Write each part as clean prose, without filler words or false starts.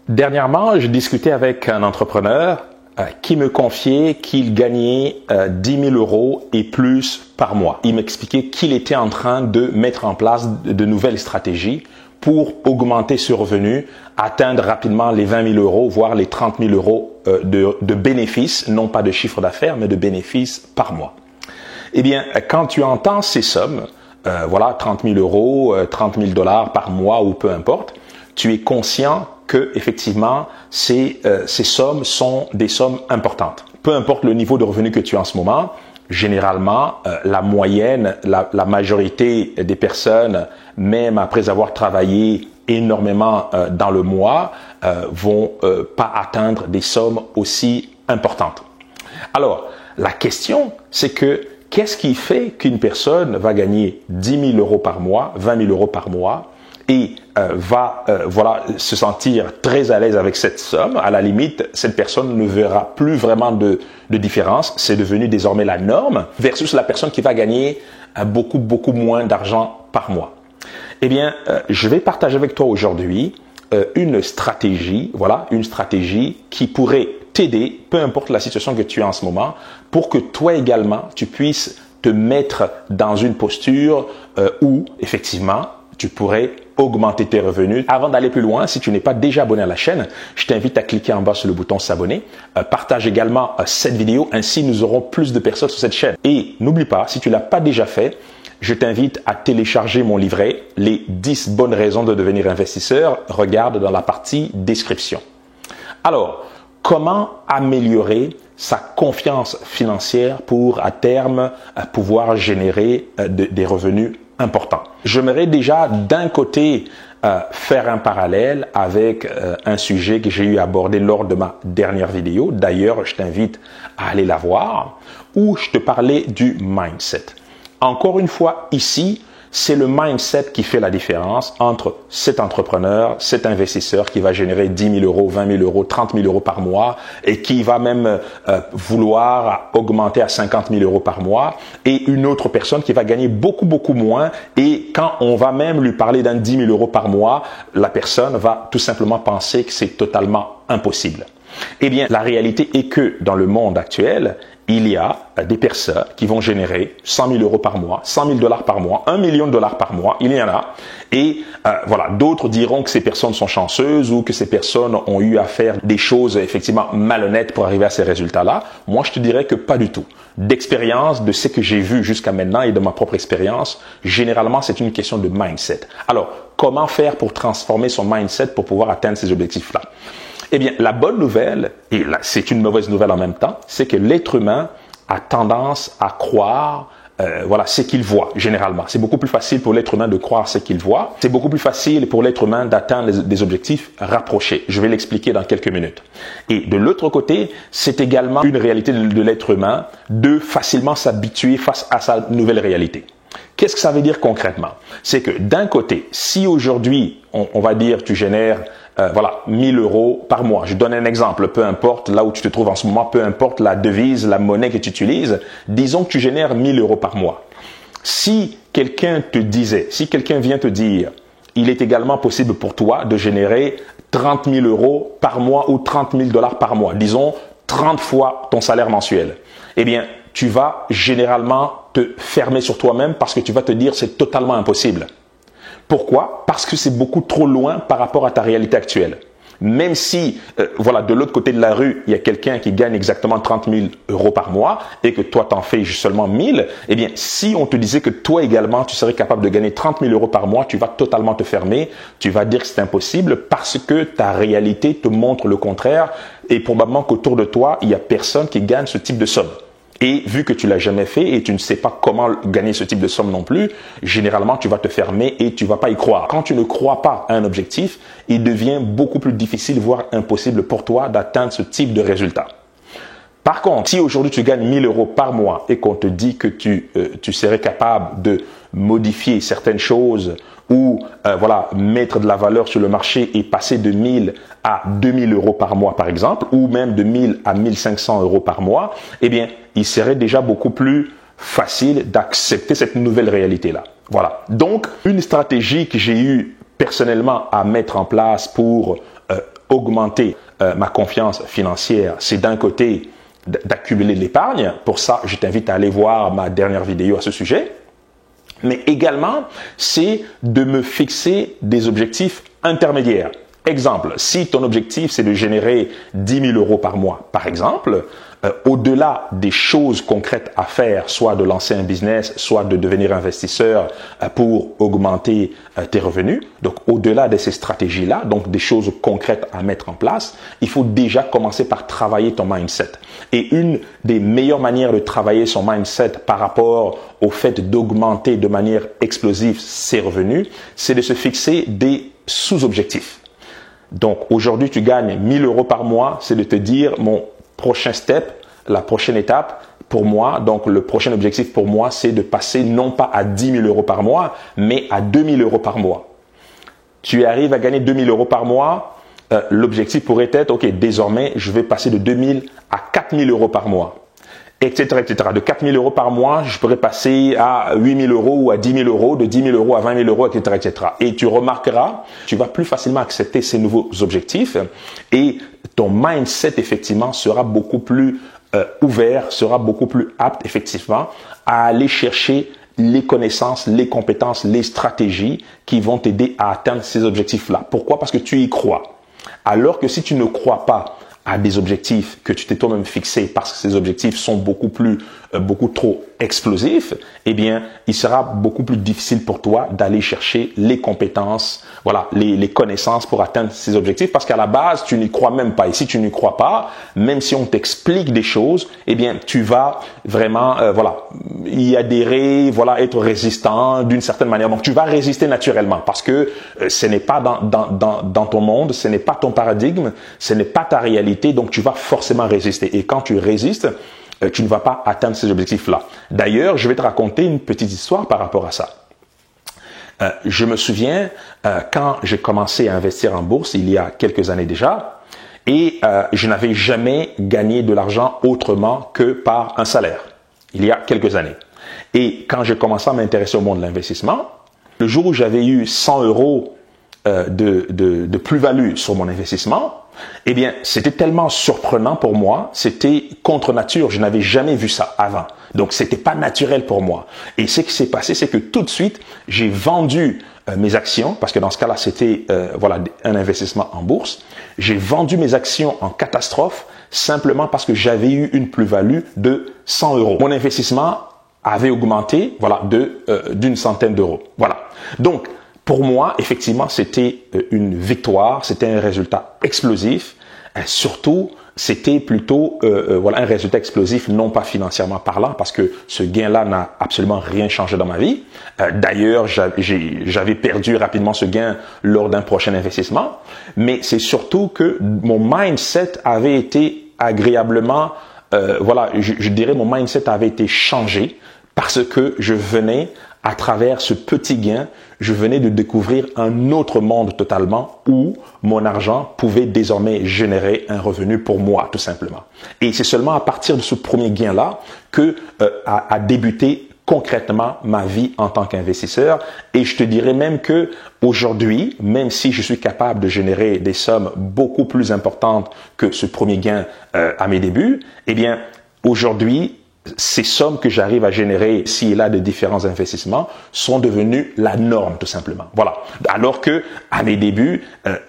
Dernièrement, je discutais avec un entrepreneur qui me confiait qu'il gagnait 10 000 euros et plus par mois. Il m'expliquait qu'il était en train de mettre en place de nouvelles stratégies pour augmenter ce revenu, atteindre rapidement les 20 000 euros, voire les 30 000 euros de bénéfices, non pas de chiffre d'affaires, mais de bénéfices par mois. Eh bien, quand tu entends ces sommes, voilà, 30 000 euros, 30 000 dollars par mois ou peu importe, tu es conscient que effectivement ces sommes sont des sommes importantes. Peu importe le niveau de revenu que tu as en ce moment, généralement la moyenne, la majorité des personnes, même après avoir travaillé énormément dans le mois, vont pas atteindre des sommes aussi importantes. Alors, la question, c'est que qu'est-ce qui fait qu'une personne va gagner 10 000 euros par mois, 20 000 euros par mois et va se sentir très à l'aise avec cette somme? À la limite, cette personne ne verra plus vraiment de différence. C'est devenu désormais la norme versus la personne qui va gagner beaucoup moins d'argent par mois. Eh bien, je vais partager avec toi aujourd'hui une stratégie qui pourrait t'aider, peu importe la situation que tu as en ce moment, pour que toi également, tu puisses te mettre dans une posture où, effectivement, tu pourrais augmenter tes revenus. Avant d'aller plus loin, si tu n'es pas déjà abonné à la chaîne, je t'invite à cliquer en bas sur le bouton s'abonner. Partage également cette vidéo, ainsi nous aurons plus de personnes sur cette chaîne. Et n'oublie pas, si tu l'as pas déjà fait, je t'invite à télécharger mon livret, les 10 bonnes raisons de devenir investisseur. Regarde dans la partie description. Alors, comment améliorer sa confiance financière pour, à terme, pouvoir générer des revenus importants? J'aimerais déjà, d'un côté, faire un parallèle avec un sujet que j'ai eu à aborder lors de ma dernière vidéo. D'ailleurs, je t'invite à aller la voir, où je te parlais du mindset. Encore une fois, ici, c'est le mindset qui fait la différence entre cet entrepreneur, cet investisseur qui va générer 10 000 euros, 20 000 euros, 30 000 euros par mois et qui va même vouloir augmenter à 50 000 euros par mois, et une autre personne qui va gagner beaucoup moins, et quand on va même lui parler d'un 10 000 euros par mois, la personne va tout simplement penser que c'est totalement impossible. Eh bien, la réalité est que dans le monde actuel, il y a des personnes qui vont générer 100 000 euros par mois, 100 000 dollars par mois, 1 million de dollars par mois, il y en a. Et voilà, d'autres diront que ces personnes sont chanceuses ou que ces personnes ont eu à faire des choses effectivement malhonnêtes pour arriver à ces résultats-là. Moi, je te dirais que pas du tout. D'expérience, de ce que j'ai vu jusqu'à maintenant et de ma propre expérience, généralement, c'est une question de mindset. Alors, comment faire pour transformer son mindset pour pouvoir atteindre ces objectifs-là? Eh bien, la bonne nouvelle, et là, c'est une mauvaise nouvelle en même temps, c'est que l'être humain a tendance à croire ce qu'il voit, généralement. C'est beaucoup plus facile pour l'être humain de croire ce qu'il voit. C'est beaucoup plus facile pour l'être humain d'atteindre des objectifs rapprochés. Je vais l'expliquer dans quelques minutes. Et de l'autre côté, c'est également une réalité de l'être humain de facilement s'habituer face à sa nouvelle réalité. Qu'est-ce que ça veut dire concrètement? C'est que d'un côté, si aujourd'hui, on va dire, tu génères 1000 euros par mois. Je donne un exemple, peu importe là où tu te trouves en ce moment, peu importe la devise, la monnaie que tu utilises, disons que tu génères 1000 euros par mois. Si quelqu'un vient te dire, il est également possible pour toi de générer 30 000 euros par mois ou 30 000 dollars par mois, disons 30 fois ton salaire mensuel, eh bien, tu vas généralement te fermer sur toi-même parce que tu vas te dire c'est totalement impossible. Pourquoi? Parce que c'est beaucoup trop loin par rapport à ta réalité actuelle. Même si, de l'autre côté de la rue, il y a quelqu'un qui gagne exactement 30 000 euros par mois et que toi, t'en fais seulement 1000, eh bien, si on te disait que toi également, tu serais capable de gagner 30 000 euros par mois, tu vas totalement te fermer. Tu vas dire que c'est impossible parce que ta réalité te montre le contraire et probablement qu'autour de toi, il y a personne qui gagne ce type de somme. Et vu que tu l'as jamais fait et tu ne sais pas comment gagner ce type de somme non plus, généralement, tu vas te fermer et tu vas pas y croire. Quand tu ne crois pas à un objectif, il devient beaucoup plus difficile, voire impossible pour toi d'atteindre ce type de résultat. Par contre, si aujourd'hui tu gagnes 1000 euros par mois et qu'on te dit que tu serais capable de modifier certaines choses ou mettre de la valeur sur le marché et passer de 1000 à 2000 euros par mois par exemple, ou même de 1000 à 1500 euros par mois, eh bien, il serait déjà beaucoup plus facile d'accepter cette nouvelle réalité-là. Voilà. Donc, une stratégie que j'ai eu personnellement à mettre en place pour augmenter ma confiance financière, c'est d'un côté d'accumuler de l'épargne. Pour ça, je t'invite à aller voir ma dernière vidéo à ce sujet. Mais également, c'est de me fixer des objectifs intermédiaires. Exemple, si ton objectif, c'est de générer 10 000 euros par mois, par exemple, au-delà des choses concrètes à faire, soit de lancer un business, soit de devenir investisseur pour augmenter tes revenus, donc au-delà de ces stratégies-là, donc des choses concrètes à mettre en place, il faut déjà commencer par travailler ton mindset. Et une des meilleures manières de travailler son mindset par rapport au fait d'augmenter de manière explosive ses revenus, c'est de se fixer des sous-objectifs. Donc aujourd'hui, tu gagnes 1 000 euros par mois, c'est de te dire mon prochain step, la prochaine étape pour moi, donc le prochain objectif pour moi, c'est de passer non pas à 10 000 euros par mois, mais à 2 000 euros par mois. Tu arrives à gagner 2 000 euros par mois, l'objectif pourrait être, ok, désormais, je vais passer de 2 000 à 4 000 euros par mois. Etc., etc. De 4 000 euros par mois, je pourrais passer à 8 000 euros ou à 10 000 euros, de 10 000 euros à 20 000 euros, etc., etc. Et tu remarqueras, tu vas plus facilement accepter ces nouveaux objectifs et ton mindset, effectivement, sera beaucoup plus ouvert, sera beaucoup plus apte, effectivement, à aller chercher les connaissances, les compétences, les stratégies qui vont t'aider à atteindre ces objectifs-là. Pourquoi? Parce que tu y crois. Alors que si tu ne crois pas à des objectifs que tu t'es toi-même fixés parce que ces objectifs sont beaucoup trop explosifs, eh bien, il sera beaucoup plus difficile pour toi d'aller chercher les compétences, voilà, les connaissances pour atteindre ces objectifs parce qu'à la base, tu n'y crois même pas. Et si tu n'y crois pas, même si on t'explique des choses, eh bien, tu vas vraiment, y adhérer, être résistant d'une certaine manière. Donc, tu vas résister naturellement parce que ce n'est pas dans ton monde, ce n'est pas ton paradigme, ce n'est pas ta réalité. Donc, tu vas forcément résister. Et quand tu résistes, tu ne vas pas atteindre ces objectifs-là. D'ailleurs, je vais te raconter une petite histoire par rapport à ça. Je me souviens quand j'ai commencé à investir en bourse, il y a quelques années déjà, et je n'avais jamais gagné de l'argent autrement que par un salaire, il y a quelques années. Et quand j'ai commencé à m'intéresser au monde de l'investissement, le jour où j'avais eu 100 euros de plus-value sur mon investissement, eh bien, c'était tellement surprenant pour moi, c'était contre nature, je n'avais jamais vu ça avant. Donc, c'était pas naturel pour moi. Et ce qui s'est passé, c'est que tout de suite, j'ai vendu mes actions, parce que dans ce cas-là, c'était un investissement en bourse. J'ai vendu mes actions en catastrophe simplement parce que j'avais eu une plus-value de 100 euros. Mon investissement avait augmenté, d'une centaine d'euros. Voilà. Donc, pour moi, effectivement, c'était une victoire, c'était un résultat explosif. Surtout, c'était plutôt un résultat explosif, non pas financièrement parlant, parce que ce gain-là n'a absolument rien changé dans ma vie. D'ailleurs, j'avais perdu rapidement ce gain lors d'un prochain investissement. Mais c'est surtout que mon mindset avait été agréablement, je dirais mon mindset avait été changé parce que je venais, à travers ce petit gain, je venais de découvrir un autre monde totalement où mon argent pouvait désormais générer un revenu pour moi, tout simplement. Et c'est seulement à partir de ce premier gain-là que a débuté concrètement ma vie en tant qu'investisseur. Et je te dirais même que aujourd'hui, même si je suis capable de générer des sommes beaucoup plus importantes que ce premier gain à mes débuts, eh bien, aujourd'hui, ces sommes que j'arrive à générer ici et là de différents investissements sont devenues la norme, tout simplement. Voilà. Alors que, à mes débuts,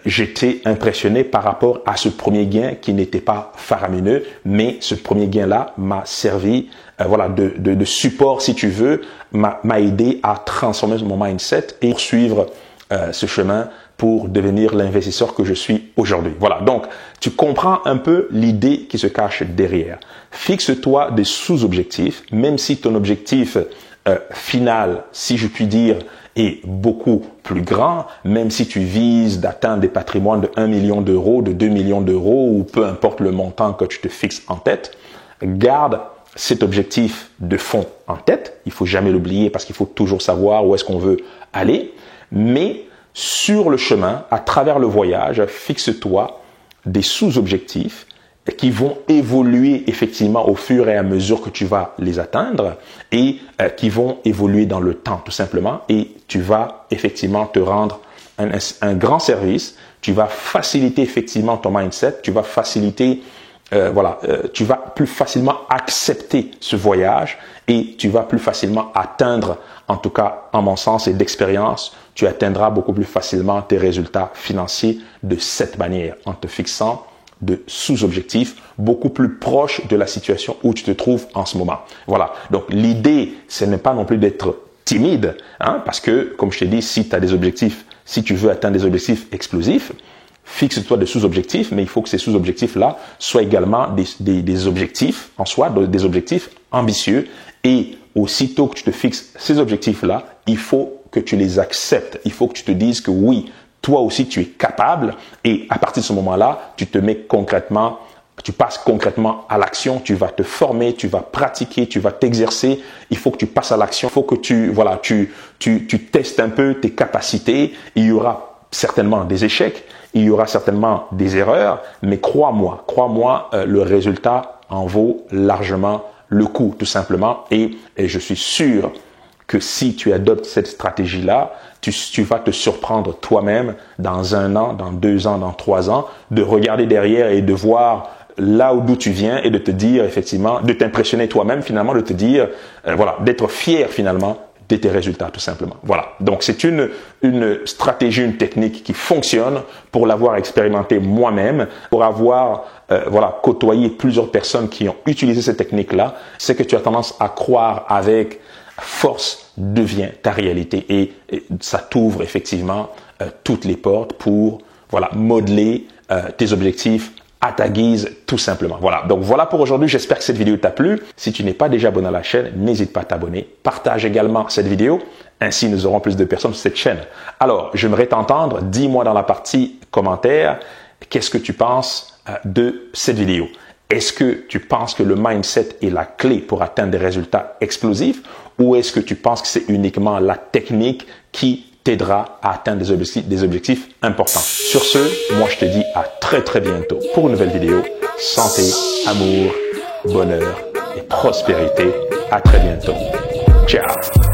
j'étais impressionné par rapport à ce premier gain qui n'était pas faramineux, mais ce premier gain-là m'a servi, de support, si tu veux, m'a aidé à transformer mon mindset et poursuivre ce chemin pour devenir l'investisseur que je suis aujourd'hui. Voilà, donc tu comprends un peu l'idée qui se cache derrière. Fixe-toi des sous-objectifs, même si ton objectif final, si je puis dire, est beaucoup plus grand, même si tu vises d'atteindre des patrimoines de 1 million d'euros, de 2 millions d'euros, ou peu importe le montant que tu te fixes en tête, garde cet objectif de fond en tête. Il faut jamais l'oublier parce qu'il faut toujours savoir où est-ce qu'on veut aller, mais sur le chemin, à travers le voyage, fixe-toi des sous-objectifs qui vont évoluer effectivement au fur et à mesure que tu vas les atteindre et qui vont évoluer dans le temps tout simplement et tu vas effectivement te rendre un grand service, tu vas faciliter effectivement ton mindset, tu vas faciliter, tu vas plus facilement accepter ce voyage et tu vas plus facilement atteindre, en tout cas en mon sens et d'expérience, tu atteindras beaucoup plus facilement tes résultats financiers de cette manière, en te fixant de sous-objectifs beaucoup plus proches de la situation où tu te trouves en ce moment. Voilà. Donc, l'idée, ce n'est pas non plus d'être timide, parce que, comme je t'ai dit, si tu as des objectifs, si tu veux atteindre des objectifs explosifs, fixe-toi des sous-objectifs, mais il faut que ces sous-objectifs-là soient également des objectifs en soi, des objectifs ambitieux. Et aussitôt que tu te fixes ces objectifs-là, il faut que tu les acceptes. Il faut que tu te dises que oui, toi aussi, tu es capable et à partir de ce moment-là, tu passes concrètement à l'action, tu vas te former, tu vas pratiquer, tu vas t'exercer. Il faut que tu passes à l'action, il faut que tu testes un peu tes capacités. Il y aura certainement des échecs, il y aura certainement des erreurs, mais crois-moi, le résultat en vaut largement le coup, tout simplement. Et je suis sûr que si tu adoptes cette stratégie-là, tu vas te surprendre toi-même dans 1 an, dans 2 ans, dans 3 ans, de regarder derrière et de voir là d'où tu viens et de te dire effectivement, de t'impressionner toi-même finalement, de te dire, d'être fier finalement de tes résultats tout simplement. Voilà. Donc c'est une stratégie, une technique qui fonctionne pour l'avoir expérimenté moi-même, pour avoir côtoyé plusieurs personnes qui ont utilisé cette technique-là. C'est que tu as tendance à croire avec force devient ta réalité et ça t'ouvre effectivement toutes les portes pour modeler tes objectifs à ta guise tout simplement. Voilà, donc voilà pour aujourd'hui. J'espère que cette vidéo t'a plu. Si tu n'es pas déjà abonné à la chaîne, n'hésite pas à t'abonner. Partage également cette vidéo. Ainsi, nous aurons plus de personnes sur cette chaîne. Alors, j'aimerais t'entendre. Dis-moi dans la partie commentaires, qu'est-ce que tu penses de cette vidéo? Est-ce que tu penses que le mindset est la clé pour atteindre des résultats explosifs ou est-ce que tu penses que c'est uniquement la technique qui t'aidera à atteindre des objectifs importants? Sur ce, moi je te dis à très très bientôt pour une nouvelle vidéo. Santé, amour, bonheur et prospérité. À très bientôt. Ciao!